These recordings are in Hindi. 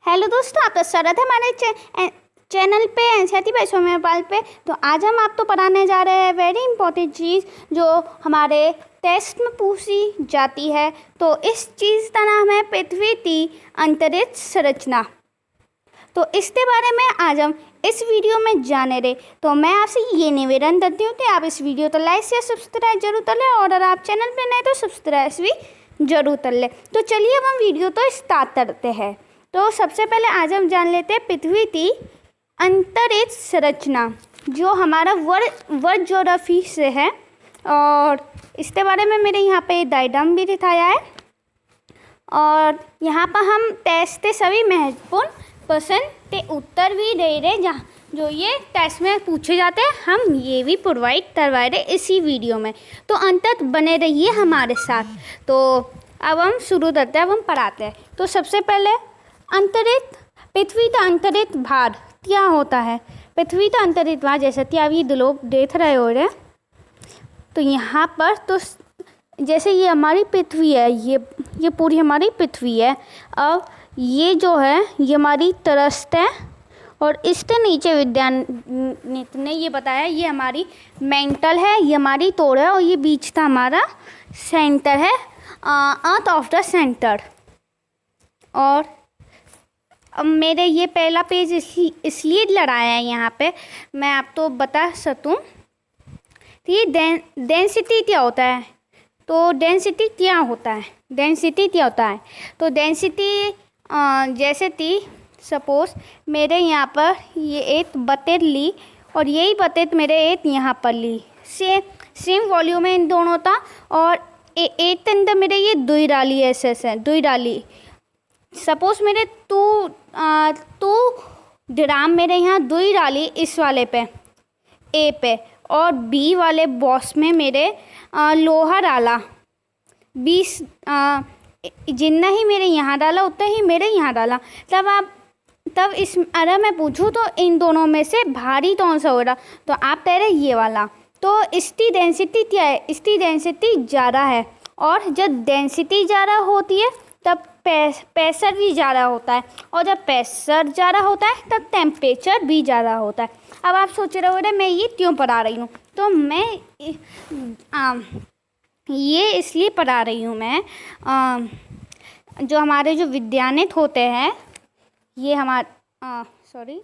हेलो दोस्तों, आपका स्वागत है हमारे चैनल पे एनसीईआरटी बाय सोम्यपाल पे। तो आज हम आपको पढ़ाने जा रहे हैं वेरी इंपॉर्टेंट चीज़ जो हमारे टेस्ट में पूछी जाती है। तो इस चीज़ का नाम है पृथ्वी की अंतरिक्ष संरचना। तो इसके बारे में आज हम इस वीडियो में जाने रहे। तो मैं आपसे ये निवेदन करती हूँ कि आप इस वीडियो को लाइक शेयर सब्सक्राइब जरूर कर लें, और अगर आप चैनल पे नए तो सब्सक्राइब भी जरूर कर लें। तो चलिए अब हम वीडियो तो स्टार्ट करते हैं। तो सबसे पहले आज हम जान लेते हैं पृथ्वी की अंतरिक्ष संरचना, जो हमारा वर्ल्ड ज्योग्राफी से है, और इसके बारे में मेरे यहाँ पे डायग्राम भी दिखाया है। और यहाँ पर हम टेस्ट के सभी महत्वपूर्ण प्रश्न के उत्तर भी दे रहे, जहाँ जो ये टेस्ट में पूछे जाते हैं हम ये भी प्रोवाइड करवा रहे इसी वीडियो में। तो अंत तक बने रहिए हमारे साथ। तो अब हम शुरू करते हैं, अब हम पढ़ाते हैं। तो सबसे पहले अंतरिक्ष, पृथ्वी का अंतरिक्ष भार क्या होता है। पृथ्वी का अंतरिक्ष भार, जैसे कि आप ये ग्लोब देख रहे हो रहे, तो यहाँ पर तो जैसे ये हमारी पृथ्वी है, ये पूरी हमारी पृथ्वी है। अब ये जो है ये हमारी तरस्त है, और इसके नीचे विज्ञान ने ये बताया ये हमारी मेंटल है, ये हमारी तोड़ है, और ये बीच का हमारा सेंटर है, अर्थ ऑफ द सेंटर। और अब मेरे ये पहला पेज इसलिए लगाया है यहाँ पे, मैं आपको बता सकूँ कि डेंसिटी क्या होता है। तो डेंसिटी क्या होता है, डेंसिटी क्या होता है। तो डेंसिटी जैसे कि सपोज मेरे यहाँ पर ये एक बकेट ली, और यही बकेट मेरे एक यहाँ पर ली, सेम वॉल्यूम है इन दोनों का, और एक के अंदर मेरे ये दुई डाली ऐसे दुई डाली। सपोज मेरे टू ड्राम मेरे यहाँ दुई डाली इस वाले पे ए पे, और बी वाले बॉक्स में मेरे लोहा डाला 20, जितना ही मेरे यहाँ डाला उतना ही मेरे यहाँ डाला। तब इस अगर मैं पूछूँ तो इन दोनों में से भारी कौन सा हो रहा, तो आप कह रहे ये वाला। तो इसकी डेंसिटी क्या है, इसकी डेंसिटी ज़्यादा है, और जब डेंसिटी ज़्यादा होती है तब प्रेशर भी ज़्यादा होता है, और जब प्रेशर ज़्यादा होता है तब टेम्परेचर भी ज़्यादा होता है। अब आप सोच रहे हो मैं ये क्यों पढ़ा रही हूँ, तो मैं ये इसलिए पढ़ा रही हूँ मैं, जो हमारे जो वैज्ञानिक होते हैं, ये हमारे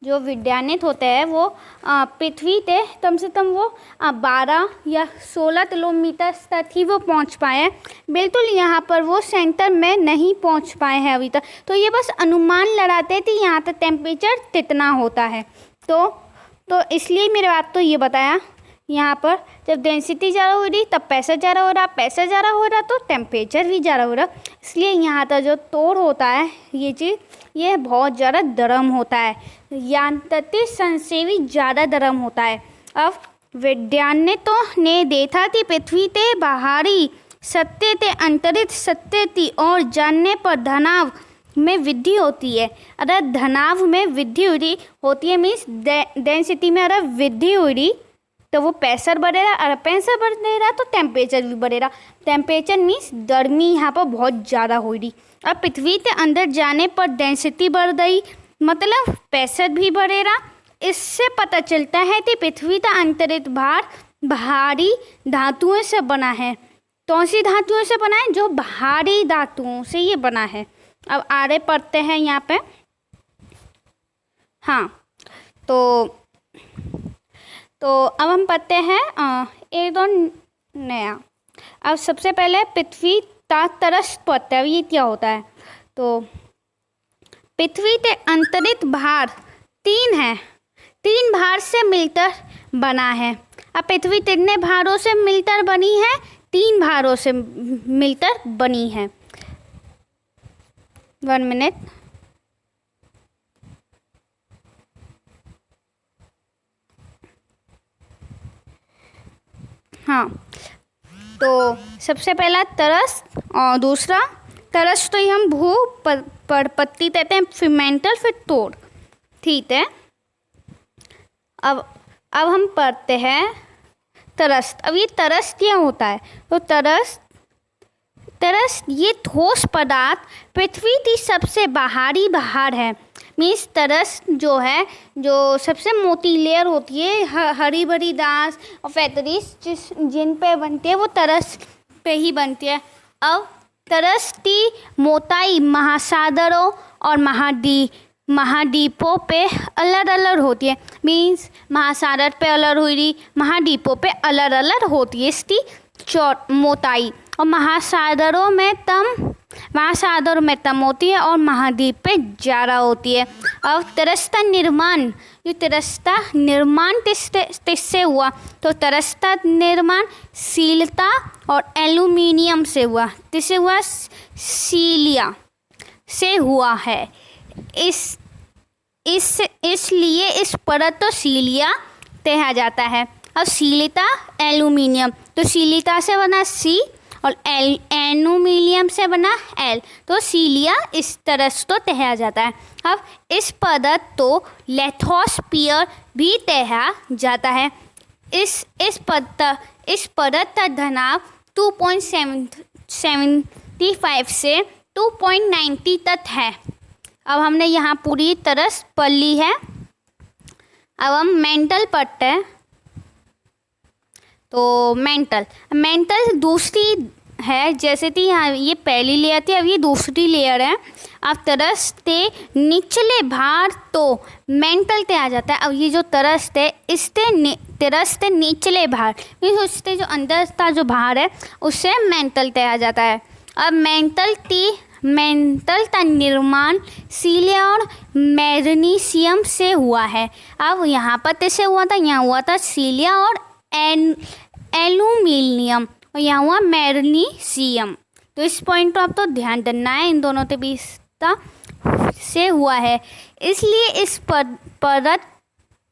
जो वैज्ञानिक होते हैं वो पृथ्वी पे कम से कम वो 12 या 16 किलोमीटर तक ही वो पहुंच पाए हैं। बिल्कुल यहाँ पर वो सेंटर में नहीं पहुंच पाए हैं अभी तक। तो ये बस अनुमान लगाते थे यहाँ तक टेम्परेचर कितना होता है। तो इसलिए मेरे बात तो ये बताया, यहाँ पर जब डेंसिटी ज़्यादा हो रही तब प्रेशर ज़्यादा हो रहा, प्रेशर ज़्यादा हो रहा तो टेम्परेचर भी ज़्यादा हो रहा। इसलिए यहाँ का जो तोड़ होता है ये चीज़ ये बहुत ज़्यादा गर्म होता है, यांत्रिक संसेवी ज़्यादा गर्म होता है। अब वैज्ञानिकों ने देखा कि पृथ्वी के बाहरी सतह के अंतरिक्ष सतह की ओर जानने पर तनाव में वृद्धि होती है। अगर तनाव में वृद्धि होती है मीन्स डेंसिटी में अगर वृद्धि हो रही तो वो प्रेशर बढ़ेगा, और प्रेशर बढ़ेगा तो टेम्परेचर भी बढ़ेगा। टेम्परेचर मीन्स गर्मी यहाँ पर बहुत ज़्यादा हो रही। अब पृथ्वी के अंदर जाने पर डेंसिटी बढ़ गई, मतलब प्रेशर भी बढ़ेगा। इससे पता चलता है कि पृथ्वी का अंतरिक्ष भार भारी धातुओं से बना है। कौन सी धातुओं से बना है, जो भारी धातुओं से ये बना है। अब आगे पढ़ते हैं यहाँ पे। हाँ, तो अब हम पढ़ते हैं एक दो नया। अब सबसे पहले पृथ्वी का तरस्त पढ़ते हैं, ये क्या होता है। तो पृथ्वी के अंतरिक्ष भार 3 है, 3 भार से मिलकर बना है। अब पृथ्वी कितने भारों से मिलकर बनी है, 3 भारों से मिलकर बनी है। 1 मिनट। हाँ, तो सबसे पहला तरस, और दूसरा तरस तो हम भू पत्ती कहते हैं, फिर मेंटल, फिर तोड़। ठीक है, अब हम पढ़ते हैं तरस। अब ये तरस क्या होता है। तो तरस तरस ये ठोस पदार्थ पृथ्वी की सबसे बाहरी भार है। मीन्स तरस जो है, जो सबसे मोटी लेयर होती है हरी भरी दांस और फैक्ट्रीज जिन पे बनती है वो तरस पे ही बनती है। अब तरस की मोटाई महासागरों और महाद्वीपों पे अलग अलग होती है। मीन्स महासागर पे अलग हुई, महाद्वीपों पे अलग अलग होती है इसकी मोटाई। और महासागरों में कम होती है और महाद्वीप पे ज़्यादा होती है। अब तरस का निर्माण, जो तरस का निर्माण किससे हुआ, तो तरस का निर्माण सीलता और एल्यूमिनियम से हुआ। किससे हुआ? सीलिया से हुआ है। इसलिए इस परत को सीलिया कहा जाता है। अब सीलिता एल्यूमिनियम, तो सीलिता से बना सी और एल्यूमिनियम से बना एल, तो सीलिया इस तरस को कहा जाता है। अब इस पदार्थ को लिथोस्फीयर भी कहा जाता है। इस पदार्थ का घनाभ 2.75 से 2.90 तक है। अब हमने यहाँ पूरी तरस पढ़ ली है। अब हम मेंटल पढ़ते हैं। तो मेंटल दूसरी है, जैसे कि यहाँ ये पहली लेयर थी, अब ये दूसरी लेयर है। अब तरस के निचले भार तो मेंटल पे आ जाता है। अब ये जो तरस है तरस के निचले भार, उससे जो अंदर का जो भार है उससे मेंटल पे आ जाता है। अब मेंटल का निर्माण सीलिया और मैग्नीशियम से हुआ है। अब यहाँ पर कैसे हुआ था? यहाँ हुआ था सीलिया और एल्यूमिनियम, और यहाँ हुआ मैग्नीशियम। तो इस पॉइंट को आप तो ध्यान देना है, इन दोनों के बीच से हुआ है। इसलिए इस पदार्थ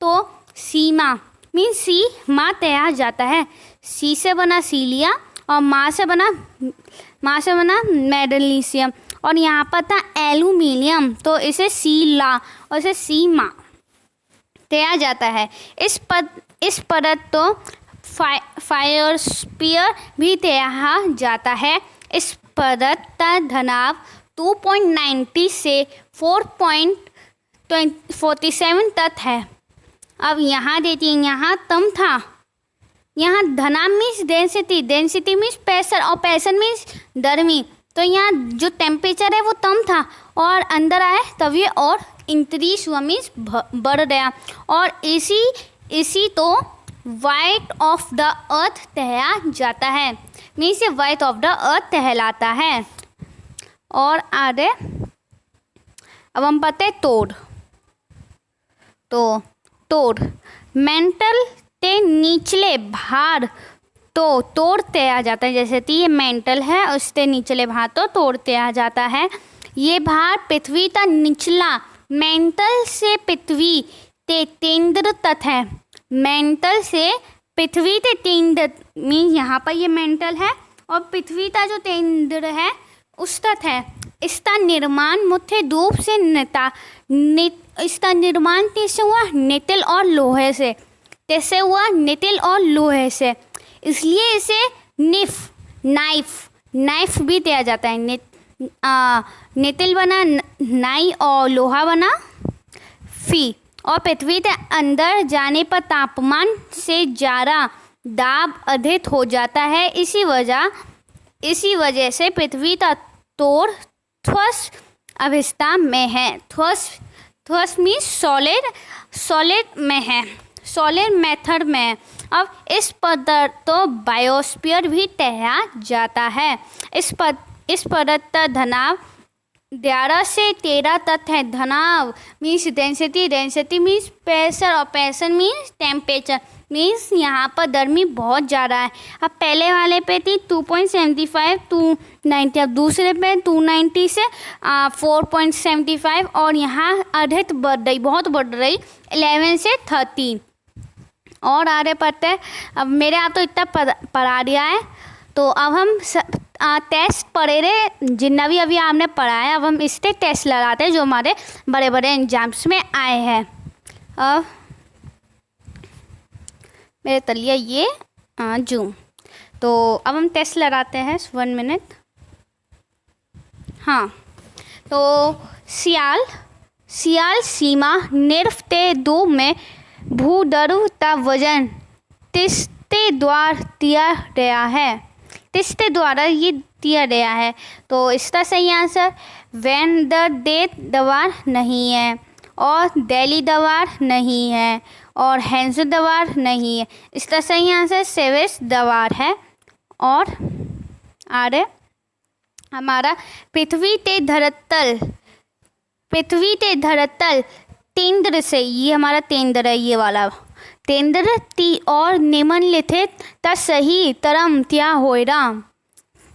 तो सीमा कहा जाता है। सी से बना सीलिया और माँ से बना मैग्नीशियम, और यहाँ पर था एल्यूमिनियम, तो इसे सीला और इसे सीमा कहा जाता है। इस पदार्थ तो फायोस्फीयर भी कहा जाता है। इस पदार्थ का घनाभ 2.90 से 4.47 तक है। अब यहाँ देखिए, यहाँ कम था, यहाँ घनाभ मीन्स डेंसिटी मीन्स प्रेशर, और प्रेशर मीन्स गर्मी। तो यहाँ जो टेम्परेचर है वो कम था और अंदर आए तब ये और इंक्रीज हुआ, मीन्स बढ़ गया। और इसी तो वाइट ऑफ द अर्थ कहा जाता है। मीन्स ये वाइट ऑफ द अर्थ कहलाता है। और आगे अब हम पढ़ते हैं तोड़ मेंटल के निचले भार तो तोड़ते आ जाता है। जैसे कि ये मेंटल है, उसके निचले भार तो तोड़ते आ जाता है। ये भार पृथ्वी का निचला, मेंटल से पृथ्वी के केंद्र तक है। मेंटल से पृथ्वी के केंद्र मीन यहाँ पर ये मेंटल है और पृथ्वी का जो केंद्र है उस तक है। इसका निर्माण मुख्य रूप से इसका निर्माण कैसे हुआ? नितिल और लोहे से। कैसे हुआ? नितिल और लोहे से। इसलिए इसे नाइफ भी दिया जाता है। नितिल बना नाई और लोहा बना फी। और पृथ्वी के अंदर जाने पर तापमान से ज़्यादा दाब अधिक हो जाता है। इसी वजह से पृथ्वी का तोड़ ठोस अवस्था में है। ठोस मीन्स सॉलिड में है, सॉलिड मेथड में है। अब इस पदार्थ को बायोस्फीयर भी कहा जाता है। इस पदार्थ का घनाभ 11 से 13 तक है। घनाभ मीन्स डेंसिटी मीन्स प्रेशर, और प्रेशर मीन्स टेम्परेचर। मीन्स यहाँ पर गर्मी बहुत ज़्यादा है। अब पहले वाले पे थी 2.75 290, अब दूसरे पे 290 से 4.75, और यहाँ अधिक बहुत बढ़ रही 11 से 13। और आगे पढ़ते हैं। अब मेरे यहाँ तो इतना पढ़ा दिया है, तो अब हम टेस्ट पढ़े रहे जितना भी अभी आपने पढ़ा है। अब हम इसके टेस्ट लगाते हैं जो हमारे बड़े बड़े एग्जाम्स में आए हैं। अब मेरे तलिए ये जूम, तो अब हम टेस्ट लगाते हैं 1 मिनट। हाँ, तो सियाल सियाल सीमा निर्फ ते दो में भूदरु ता वजन तिस्ते द्वार दिया गया है। तिस्ते द्वारा ये दिया गया है, तो इसका सही आंसर वैन द डेट दवार नहीं है, और दिल्ली दवार नहीं है, और हैंस दवार नहीं है। इसका सही आंसर सेवेस दवार है। और आरे हमारा पृथ्वी ते धरतल तेंद्र से, ये हमारा तेंद्र है, ये वाला तेंद्र ती और निम्नलिखित ता सही तरम त्या होयरा।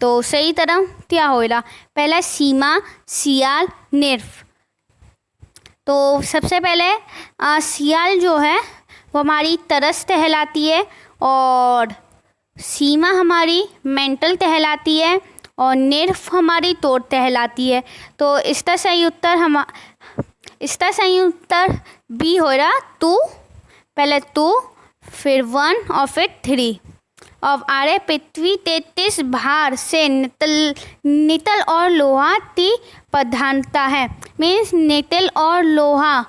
तो सही तरम क्या होयरा, पहला सीमा, सियाल, निर्फ। तो सबसे पहले सियाल जो है वो हमारी तरस कहलाती है, और सीमा हमारी मेंटल कहलाती है, और निर्फ हमारी तोड़ कहलाती है। तो इसका सही उत्तर बी हो रहा टू, पहले टू फिर वन और फिर थ्री। अब आरे पृथ्वी 33 भार से नितल और लोहा ती प्रधानता है। मीन्स नितल और लोहा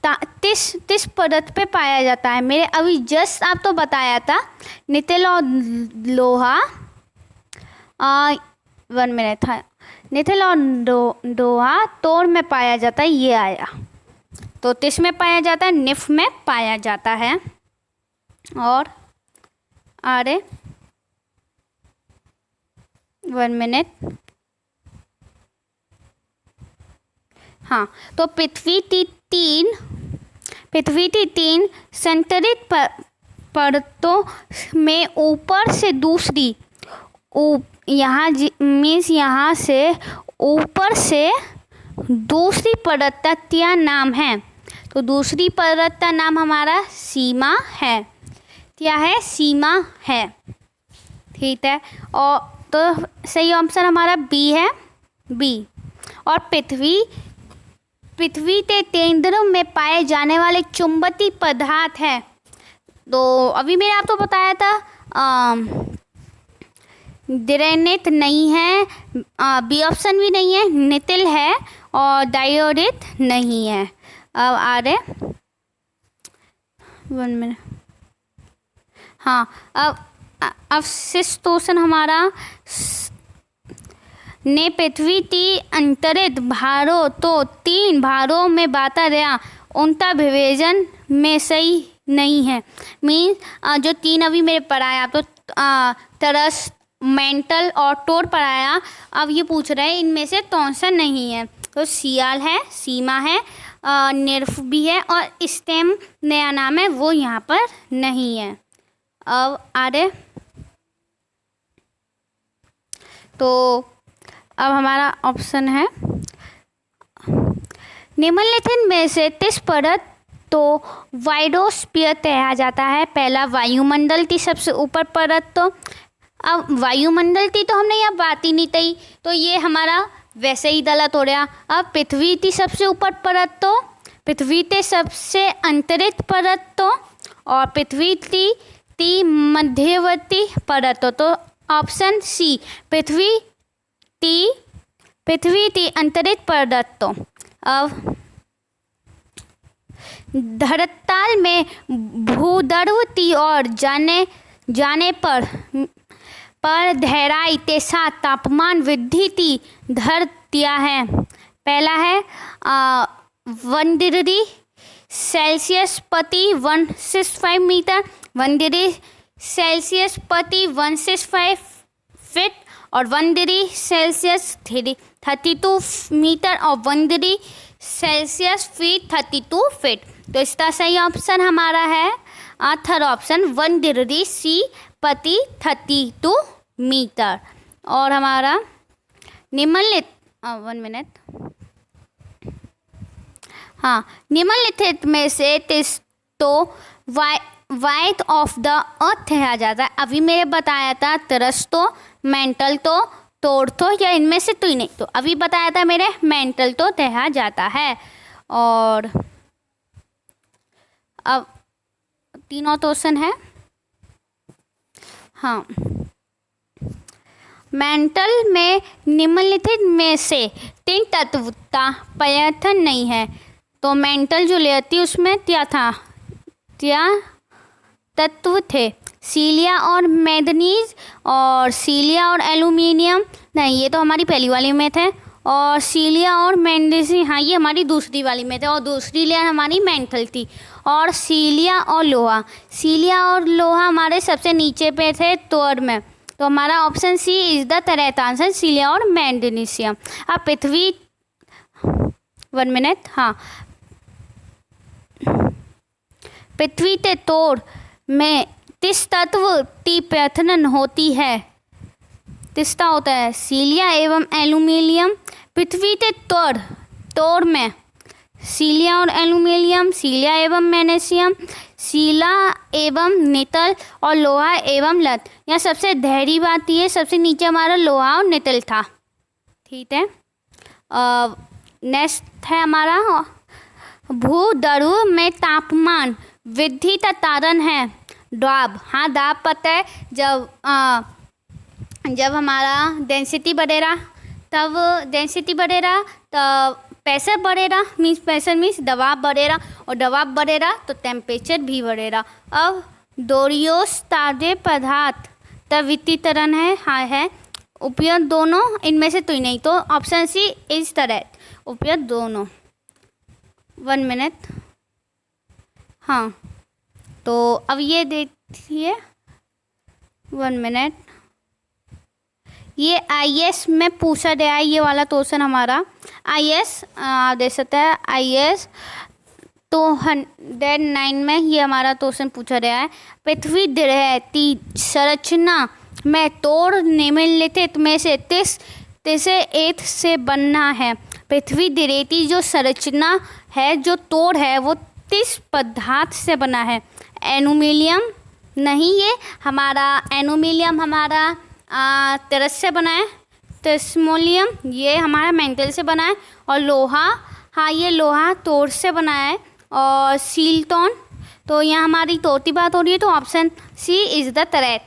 तिस परत पे पाया जाता है। मेरे अभी जस्ट आप तो बताया था नितल और लोहा 1 मिनट था, नितल और लोहा तोड़ में पाया जाता है, ये आया। तो तिस में पाया जाता है, निफ में पाया जाता है। और आरे 1 मिनट, हाँ, तो पृथ्वी की तीन संतरित परतों में ऊपर से दूसरी, यहाँ मीन्स यहाँ से ऊपर से दूसरी परत का क्या नाम है। तो दूसरी परत का नाम हमारा सीमा है। क्या है, सीमा है। ठीक है, और तो सही ऑप्शन हमारा बी है, बी। और पृथ्वी के केंद्र में पाए जाने वाले चुंबकीय पदार्थ है। तो अभी मैंने आपको बताया था ग्रेनाइट नहीं है, बी ऑप्शन भी नहीं है, नितिल है, और डायोडिट नहीं है। अब आ रहे 1 मिनट, हाँ, अब अवशिष्ट क्वेश्चन हमारा ने पृथ्वी की अंतरिक्ष भारों तो 3 भारों में बांटा गया, उनका विभाजन में सही नहीं है। मीन्स जो 3 अभी मेरे पढ़ाया तो तरस, मेंटल और टोर पढ़ाया, अब ये पूछ रहे हैं इनमें से कौन सा नहीं है। तो सियाल है, सीमा है, निर्फ भी है, और स्टेम नया नाम है वो यहाँ पर नहीं है। अब आगे तो अब हमारा ऑप्शन है निम्नलिखित में से किस परत तो वाइडोस्फीयर कहा जाता है। पहला वायुमंडल की सबसे ऊपर परत, तो अब वायुमंडल की तो हमने यहाँ बात ही नहीं की, तो ये हमारा वैसे ही गलत हो रहा। अब पृथ्वी की सबसे ऊपर परत, तो पृथ्वी के सबसे अंतरिक्ष परत, तो और पृथ्वी की मध्यवर्ती परत, तो ऑप्शन सी पृथ्वी की अंतरिक्ष परत। तो अब धरातल में भूगर्भ की ओर जाने पर गहराई के साथ तापमान वृद्धि की दर दिया है। पहला है 1 डिग्री सेल्सियस प्रति 165 मीटर, 1 डिग्री सेल्सियस प्रति 165 फीट, और 1 डिग्री सेल्सियस 32 मीटर, और 1 डिग्री सेल्सियस फीट 32 फीट। तो इसका सही ऑप्शन हमारा है थर्ड ऑप्शन 1 डिग्री सी प्रति 32 मीटर। और हमारा निम्नलिखित 1 मिनट, हाँ, निम्नलिखित में से तो वाइट ऑफ द अर्थ कहा जाता है। अभी मैंने बताया था तरस तो, मेंटल तो, तोड़ तो, या इनमें से तो ही नहीं। तो अभी बताया था मेरे मेंटल तो कहा जाता है। और अब 3 क्वेश्चन है, हाँ, मेंटल में निम्नलिखित में से तीन तत्व का प्रयत्न नहीं है। तो मेंटल जो लेयर थी उसमें क्या तत्व थे? सीलिया और मैग्नीज और सीलिया और एल्यूमिनियम। नहीं, ये तो हमारी पहली वाली में थे। और सीलिया और मैग्नीशियम, हाँ ये हमारी दूसरी वाली में थे। और दूसरी लेयर हमारी मेंटल थी। और सीलिया और लोहा हमारे सबसे नीचे पे थे थर्ड में। तो हमारा option C is the correct answer, सीलिया और मैग्नीशियम। अब पृथ्वी 1 मिनट, हाँ, पृथ्वी के तोड़ में किस तत्व की प्रयत्न होती है? किसका होता है? सीलिया एवं एल्यूमिनियम। पृथ्वी के तोड़ में सीलिया और एल्यूमिनियम, सीलिया एवं मैग्नीशियम, सीला एवं निकल और लोहा एवं लत। यहाँ सबसे गहरी बात ये, सबसे नीचे हमारा लोहा और निकल था। ठीक है, नेक्स्ट है हमारा भूध्रुव में तापमान वृद्धि का कारण है दाब। हाँ, दाब पता है, जब हमारा डेंसिटी बढ़ेगा तब प्रेशर बढ़ेगा, प्रेशर मीन्स दबाव बढ़ेगा, और दबाव बढ़ेगा तो टेम्परेचर भी बढ़ेगा। अब दोरियोस ताजे पदार्थ तवितीकरण है, हाँ है, उपयोग दोनों इनमें से तो नहीं, तो ऑप्शन सी इस तरह उपयोग दोनों। 1 मिनट, हाँ, तो अब ये देखिए 1 मिनट, ये IS में पूछा गया है, ये वाला क्वेश्चन हमारा IS दे सकता है IS 209 में ये हमारा क्वेश्चन पूछा गया है। पृथ्वी ग्रह की संरचना में तोड़ निम्नलिखित में से किस एक से बनना है? पृथ्वी ग्रह की जो संरचना है, जो तोड़ है, वो किस पदार्थ से बना है? एल्यूमिनियम नहीं, ये हमारा एल्यूमिनियम हमारा तरस से बना है। टेस्मोलियम ये हमारा मेंटल से बना है। और लोहा, हाँ ये लोहा तोड़ से बना है। और सीलटोन, तो यहाँ हमारी तोड़ बात हो रही है, तो option C is the correct,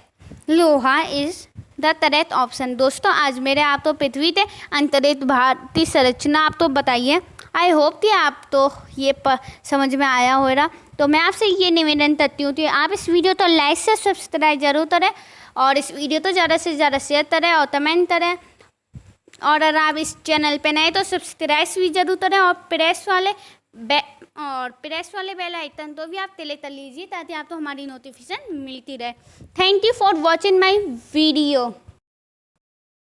लोहा इज़ द करेक्ट ऑप्शन। दोस्तों, आज मेरे आप तो पृथ्वी के अंतरिक्ष भारतीय संरचना आप तो बताइए। आई होप कि आप तो ये समझ में आया होगा। तो मैं आपसे ये निवेदन करती हूँ कि आप इस वीडियो तो लाइक से सब्सक्राइब जरूर करें, और इस वीडियो तो ज़्यादा से ज़्यादा शेयर करें और कमेंट करें। और अगर आप इस चैनल पे नए तो सब्सक्राइब भी जरूर करें, और प्रेस वाले बेल आइकन तो भी आप क्लिक कर लीजिए, ताकि आपको हमारी नोटिफिकेशन मिलती रहे। Thank you for watching my video.